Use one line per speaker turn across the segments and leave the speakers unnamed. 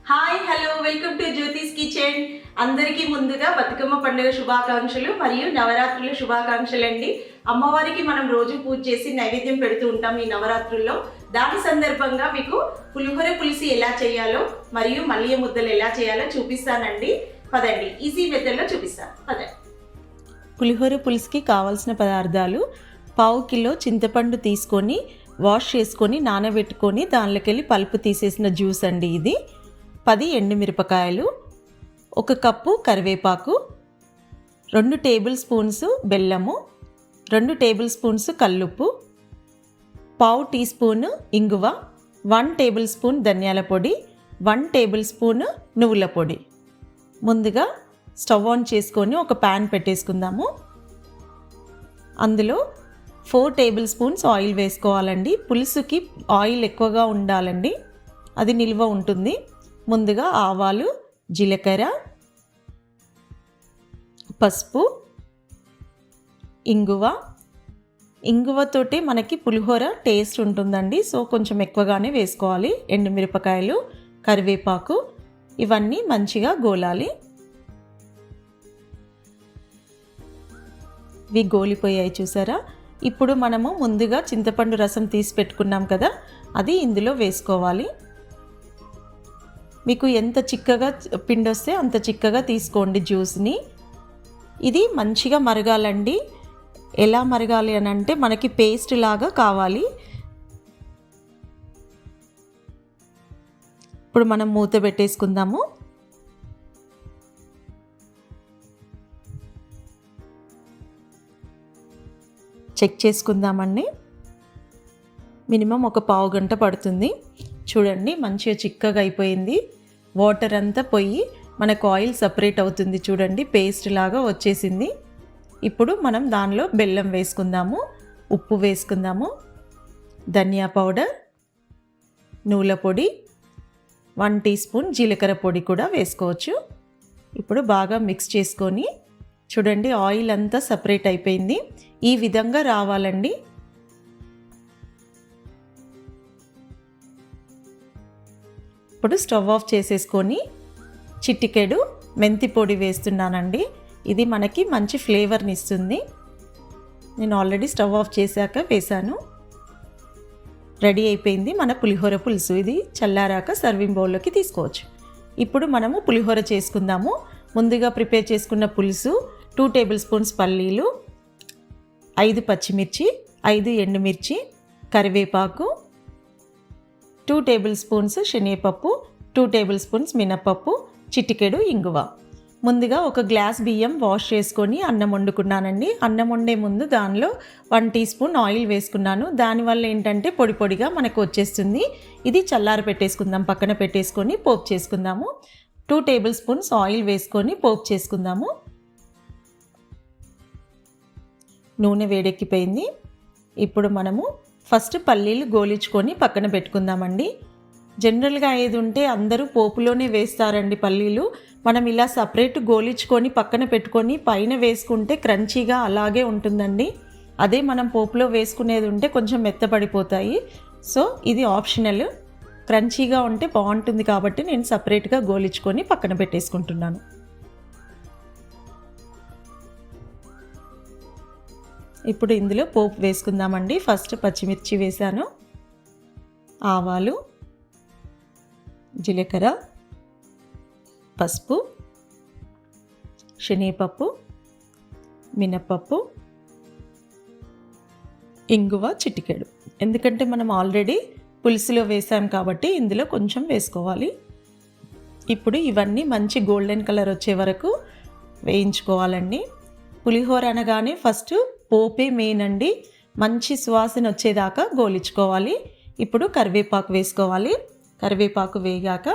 Hi hello welcome to జ్యోతిస్ kitchen. అందరికీ ముందుగా బతుకమ్మ పండుగ శుభాకాంక్షలు మరియు నవరాత్రుల శుభాకాంక్షలు అండి. అమ్మవారికి మనం రోజు పూజ చేసి నైవేద్యం పెడుతూ ఉంటాం ఈ నవరాత్రుల్లో. దాని సందర్భంగా మీకు పులిహోర పులిసి ఎలా చేయాలో మరియు మల్లియ ముద్దలు ఎలా చేయాలో చూపిస్తానండి. పదండి, ఈజీ మెథడ్లో చూపిస్తాను. పదండి.
పులిహోర పులుసుకి కావాల్సిన పదార్థాలు: పావు కిలో చింతపండు తీసుకొని వాష్ చేసుకొని నానబెట్టుకొని దానిలోకెళ్ళి పల్పు తీసేసిన జ్యూస్ అండి ఇది. 10 ఎండుమిరపకాయలు, 1 కప్పు కరివేపాకు, 2 టేబుల్ స్పూన్స్ బెల్లము, 2 టేబుల్ స్పూన్స్ కల్లుప్పు, పావు టీ స్పూన్ ఇంగువ, 1 టేబుల్ స్పూన్ ధనియాల పొడి, 1 టేబుల్ స్పూన్ నువ్వుల పొడి. ముందుగా స్టవ్ ఆన్ చేసుకొని ఒక ప్యాన్ పెట్టేసుకుందాము. అందులో 4 టేబుల్ స్పూన్స్ ఆయిల్ వేసుకోవాలండి. పులుసుకి ఆయిల్ ఎక్కువగా ఉండాలండి, అది నిల్వ ఉంటుంది. ముందుగా ఆవాలు, జీలకర్ర, పసుపు, ఇంగువతోటి మనకి పులిహోర టేస్ట్ ఉంటుందండి. సో కొంచెం ఎక్కువగానే వేసుకోవాలి. ఎండుమిరపకాయలు, కరివేపాకు ఇవన్నీ మంచిగా గోలాలి. ఇవి గోలిపోయాయి చూసారా. ఇప్పుడు మనము ముందుగా చింతపండు రసం తీసి పెట్టుకున్నాం కదా, అది ఇందులో వేసుకోవాలి. మీకు ఎంత చిక్కగా పిండి వస్తే అంత చిక్కగా తీసుకోండి జ్యూస్ని. ఇది మంచిగా మరగాలండి. ఎలా మరగాలి అని అంటే మనకి పేస్ట్ లాగా కావాలి. ఇప్పుడు మనం మూత పెట్టేసుకుందాము. చెక్ చేసుకుందామండి. మినిమం ఒక పావు గంట పడుతుంది. చూడండి, మంచిగా చిక్కగా అయిపోయింది. వాటర్ అంతా పోయి మనకు ఆయిల్ సపరేట్ అవుతుంది. చూడండి, పేస్ట్ లాగా వచ్చేసింది. ఇప్పుడు మనం దానిలో బెల్లం వేసుకుందాము, ఉప్పు వేసుకుందాము, ధనియా పౌడర్, నువ్వుల పొడి, 1 టీ స్పూన్ జీలకర్ర పొడి కూడా వేసుకోవచ్చు. ఇప్పుడు బాగా మిక్స్ చేసుకొని చూడండి, ఆయిల్ అంతా సపరేట్ అయిపోయింది. ఈ విధంగా రావాలండి. ఇప్పుడు స్టవ్ ఆఫ్ చేసేసుకొని చిటికెడు మెంతి పొడి వేస్తున్నానండి. ఇది మనకి మంచి ఫ్లేవర్ని ఇస్తుంది. నేను ఆల్రెడీ స్టవ్ ఆఫ్ చేశాక వేశాను. రెడీ అయిపోయింది మన పులిహోర పులుసు. ఇది చల్లారాక సర్వింగ్ బౌల్లోకి తీసుకోవచ్చు. ఇప్పుడు మనము పులిహోర చేసుకుందాము. ముందుగా ప్రిపేర్ చేసుకున్న పులుసు 2 టేబుల్ స్పూన్స్ పల్లీలు, 5 పచ్చిమిర్చి, 5 ఎండుమిర్చి, కరివేపాకు, 2 టేబుల్ స్పూన్స్ శనగపప్పు, 2 టేబుల్ స్పూన్స్ మినపప్పు, చిటికెడు ఇంగువ. ముందుగా ఒక గ్లాస్ బియ్యం వాష్ చేసుకొని అన్నం వండుకున్నానండి. అన్నం వండే ముందు దానిలో 1 టీ స్పూన్ ఆయిల్ వేసుకున్నాను. దానివల్ల ఏంటంటే పొడి పొడిగా మనకు వచ్చేస్తుంది. ఇది చల్లార పెట్టేసుకుందాం, పక్కన పెట్టేసుకొని పోపు చేసుకుందాము. 2 టేబుల్ స్పూన్స్ ఆయిల్ వేసుకొని పోపు చేసుకుందాము. నూనె వేడెక్కిపోయింది. ఇప్పుడు మనము ఫస్ట్ పల్లీలు గోలించుకొని పక్కన పెట్టుకుందామండి. జనరల్గా ఏది ఉంటే అందరూ పోపులోనే వేస్తారండి పల్లీలు. మనం ఇలా సపరేట్ గోలించుకొని పక్కన పెట్టుకొని పైన వేసుకుంటే క్రంచీగా అలాగే ఉంటుందండి. అదే మనం పోపులో వేసుకునేది ఉంటే కొంచెం మెత్తపడిపోతాయి. సో ఇది ఆప్షనల్. క్రంచీగా ఉంటే బాగుంటుంది కాబట్టి నేను సపరేట్గా గోలించుకొని పక్కన పెట్టేసుకుంటున్నాను. ఇప్పుడు ఇందులో పోపు వేసుకుందామండి. ఫస్ట్ పచ్చిమిర్చి వేసాను, ఆవాలు, జీలకర్ర, పసుపు, శనగపప్పు, మినపప్పు, ఇంగువ చిటికెడు. ఎందుకంటే మనం ఆల్రెడీ పులుసులో వేసాం కాబట్టి ఇందులో కొంచెం వేసుకోవాలి. ఇప్పుడు ఇవన్నీ మంచి గోల్డెన్ కలర్ వచ్చే వరకు వేయించుకోవాలండి. పులిహోర అనగానే ఫస్ట్ పోపే మెయిన్ అండి. మంచి సువాసన వచ్చేదాకా గోలించుకోవాలి. ఇప్పుడు కరివేపాకు వేసుకోవాలి. కరివేపాకు వేగాక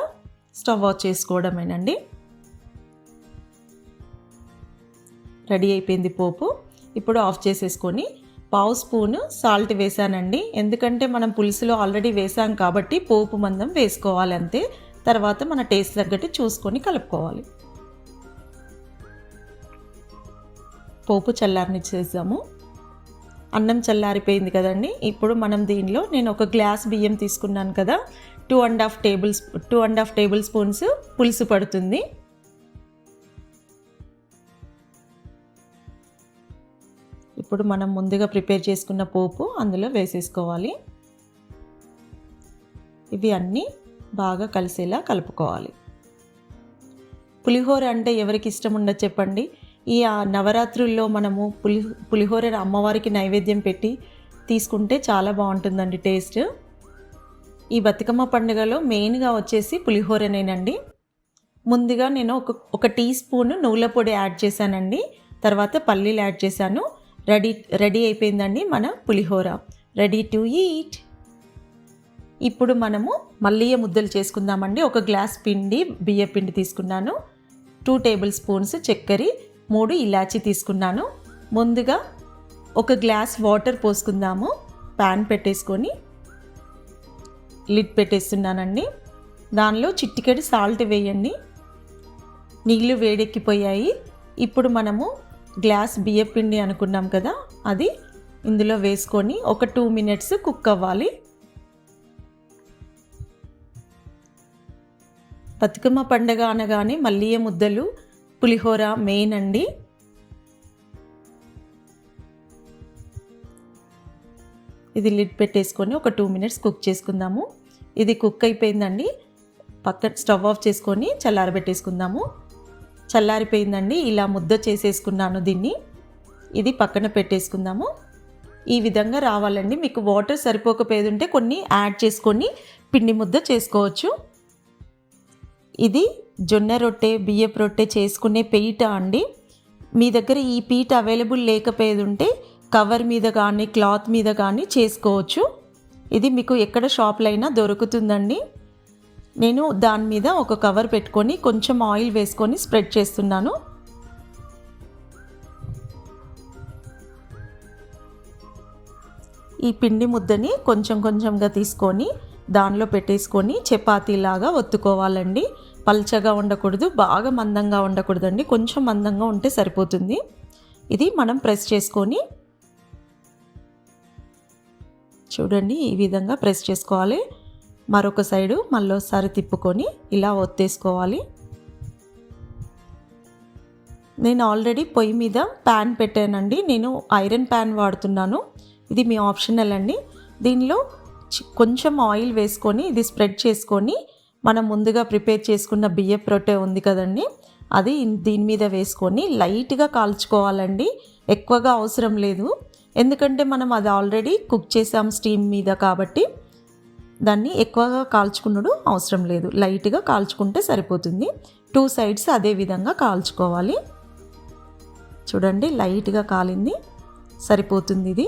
స్టవ్ ఆఫ్ చేసుకోవడమేనండి. రెడీ అయిపోయింది పోపు. ఇప్పుడు ఆఫ్ చేసేసుకొని పావు స్పూను సాల్ట్ వేసానండి. ఎందుకంటే మనం పులుసులో ఆల్రెడీ వేసాం కాబట్టి పోపు మందం వేసుకోవాలి అంతే. తర్వాత మన టేస్ట్ తగ్గట్టు చూసుకొని కలుపుకోవాలి. పోపు చల్లారనిచ్చేసాము. అన్నం చల్లారిపోయింది కదండి. ఇప్పుడు మనం దీనిలో నేను ఒక గ్లాస్ బియ్యం తీసుకున్నాను కదా, 2.5 టేబుల్ స్పూన్స్ పులుసు పడుతుంది. ఇప్పుడు మనం ముందుగా ప్రిపేర్ చేసుకున్న పోపు అందులో వేసేసుకోవాలి. ఇవి అన్నీ బాగా కలిసేలా కలుపుకోవాలి. పులిహోర అంటే ఎవరికి ఇష్టం ఉండదు చెప్పండి. ఈ నవరాత్రుల్లో మనము పులిహోర అమ్మవారికి నైవేద్యం పెట్టి తీసుకుంటే చాలా బాగుంటుందండి టేస్ట్. ఈ బతుకమ్మ పండుగలో మెయిన్గా వచ్చేసి పులిహోరనేనండి. ముందుగా నేను ఒక టీ స్పూన్ నువ్వుల పొడి యాడ్ చేశానండి. తర్వాత పల్లీలు యాడ్ చేశాను. రెడీ అయిపోయిందండి మన పులిహోర. Ready to eat. ఇప్పుడు మనము మల్లియ ముద్దలు చేసుకుందామండి. ఒక గ్లాస్ బియ్య పిండి తీసుకున్నాను. 2 టేబుల్ స్పూన్స్ చక్కెర, 3 ఇలాచీ తీసుకున్నాను. ముందుగా ఒక గ్లాస్ వాటర్ పోసుకుందాము. ప్యాన్ పెట్టేసుకొని లిడ్ పెట్టేస్తున్నానండి. దానిలో చిటికెడు సాల్ట్ వేయండి. నీళ్ళు వేడెక్కిపోయాయి. ఇప్పుడు మనము గ్లాస్ బియ్య పిండి అనుకున్నాం కదా, అది ఇందులో వేసుకొని ఒక 2 మినిట్స్ కుక్ అవ్వాలి. బతుకమ్మ పండగ అనగానే మల్లియ ముద్దలు, పులిహోర మెయిన్ అండి. ఇది లిడ్ పెట్టేసుకొని ఒక 2 మినిట్స్ కుక్ చేసుకుందాము. ఇది కుక్ అయిపోయిందండి. పక్కన స్టవ్ ఆఫ్ చేసుకొని చల్లారబెట్టేసుకుందాము. చల్లారిపోయిందండి. ఇలా ముద్ద చేసేసుకున్నాను దీన్ని. ఇది పక్కన పెట్టేసుకుందాము. ఈ విధంగా రావాలండి. మీకు వాటర్ సరిపోకపోయేదుంటే కొన్ని యాడ్ చేసుకొని పిండి ముద్ద చేసుకోవచ్చు. ఇది జొన్న రొట్టె, బియ్యపు రొట్టె చేసుకునే పీట అండి. మీ దగ్గర ఈ పీట అవైలబుల్ లేకపోయేది ఉంటే కవర్ మీద కానీ క్లాత్ మీద కానీ చేసుకోవచ్చు. ఇది మీకు ఎక్కడ షాప్లో అయినా దొరుకుతుందండి. నేను దాని మీద ఒక కవర్ పెట్టుకొని కొంచెం ఆయిల్ వేసుకొని స్ప్రెడ్ చేస్తున్నాను. ఈ పిండి ముద్దని కొంచెం కొంచెంగా తీసుకొని దానిలో పెట్టేసుకొని చపాతీలాగా ఒత్తుకోవాలండి. పల్చగా ఉండకూడదు, బాగా మందంగా ఉండకూడదండి. కొంచెం మందంగా ఉంటే సరిపోతుంది. ఇది మనం ప్రెస్ చేసుకొని చూడండి, ఈ విధంగా ప్రెస్ చేసుకోవాలి. మరొక సైడు మళ్ళీసారి తిప్పుకొని ఇలా ఒత్తేసుకోవాలి. నేను ఆల్రెడీ పొయ్యి మీద ప్యాన్ పెట్టానండి. నేను ఐరన్ ప్యాన్ వాడుతున్నాను. ఇది మీ ఆప్షనల్ అండి. దీనిలో కొంచెం ఆయిల్ వేసుకొని ఇది స్ప్రెడ్ చేసుకొని మనం ముందుగా ప్రిపేర్ చేసుకున్న బియ్యపు రొట్టె ఉంది కదండి, అది దీని మీద వేసుకొని లైట్గా కాల్చుకోవాలండి. ఎక్కువగా అవసరం లేదు, ఎందుకంటే మనం అది ఆల్రెడీ కుక్ చేసాం స్టీమ్ మీద కాబట్టి దాన్ని ఎక్కువగా కాల్చుకున్నడు అవసరం లేదు. లైట్గా కాల్చుకుంటే సరిపోతుంది. 2 సైడ్స్ అదే విధంగా కాల్చుకోవాలి. చూడండి, లైట్గా కాలింది, సరిపోతుంది. ఇది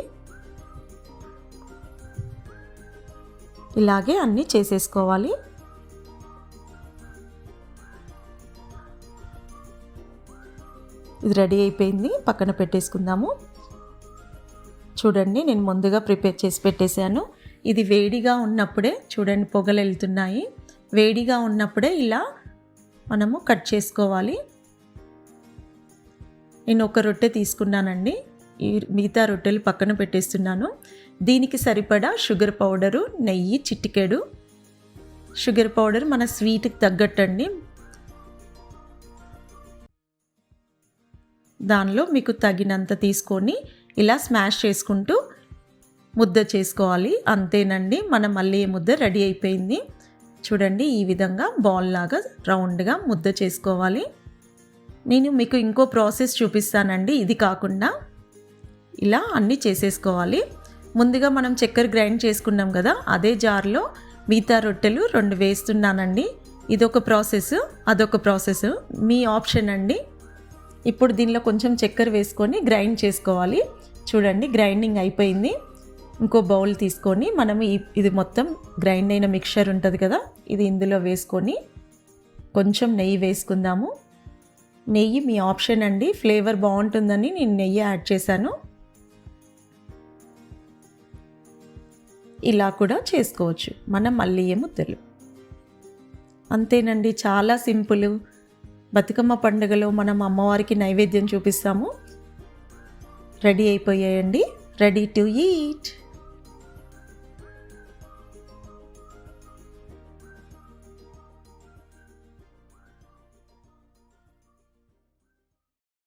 ఇలాగే అన్నీ చేసేసుకోవాలి. ఇది రెడీ అయిపోయింది. పక్కన పెట్టేసుకుందాము. చూడండి, నేను ముందుగా ప్రిపేర్ చేసి పెట్టేశాను. ఇది వేడిగా ఉన్నప్పుడే చూడండి పొగలు వెళ్తున్నాయి. వేడిగా ఉన్నప్పుడే ఇలా మనము కట్ చేసుకోవాలి. నేను ఒక రొట్టె తీసుకున్నానండి. ఈ మిగతా రొట్టెలు పక్కన పెట్టేస్తున్నాను. దీనికి సరిపడా షుగర్ పౌడరు, నెయ్యి చిటికెడు. షుగర్ పౌడర్ మన స్వీట్కి తగ్గట్టండి. దానిలో మీకు తగినంత తీసుకొని ఇలా స్మాష్ చేసుకుంటూ ముద్ద చేసుకోవాలి. అంతేనండి, మన మళ్ళీ ముద్ద రెడీ అయిపోయింది. చూడండి, ఈ విధంగా బాల్ లాగా రౌండ్గా ముద్ద చేసుకోవాలి. నేను మీకు ఇంకో ప్రాసెస్ చూపిస్తానండి. ఇది కాకుండా ఇలా అన్నీ చేసేసుకోవాలి. ముందుగా మనం చక్కెర గ్రైండ్ చేసుకున్నాం కదా, అదే జార్లో మిగతా రొట్టెలు 2 వేస్తున్నానండి. ఇదొక ప్రాసెస్, అదొక ప్రాసెస్, మీ ఆప్షన్ అండి. ఇప్పుడు దీనిలో కొంచెం చక్కెర వేసుకొని గ్రైండ్ చేసుకోవాలి. చూడండి, గ్రైండింగ్ అయిపోయింది. ఇంకో బౌల్ తీసుకొని మనం ఇది మొత్తం గ్రైండ్ అయిన మిక్చర్ ఉంటుంది కదా, ఇది ఇందులో వేసుకొని కొంచెం నెయ్యి వేసుకుందాము. నెయ్యి మీ ఆప్షన్ అండి. ఫ్లేవర్ బాగుంటుందని నేను నెయ్యి యాడ్ చేశాను. ఇలా కూడా చేసుకోవచ్చు మన మల్లియ ముద్దలు. అంతేనండి, చాలా సింపుల్. బతుకమ్మ పండుగలో మనం అమ్మవారికి నైవేద్యం చూపిస్తాము. రెడీ అయిపోయాయండి. Ready to eat.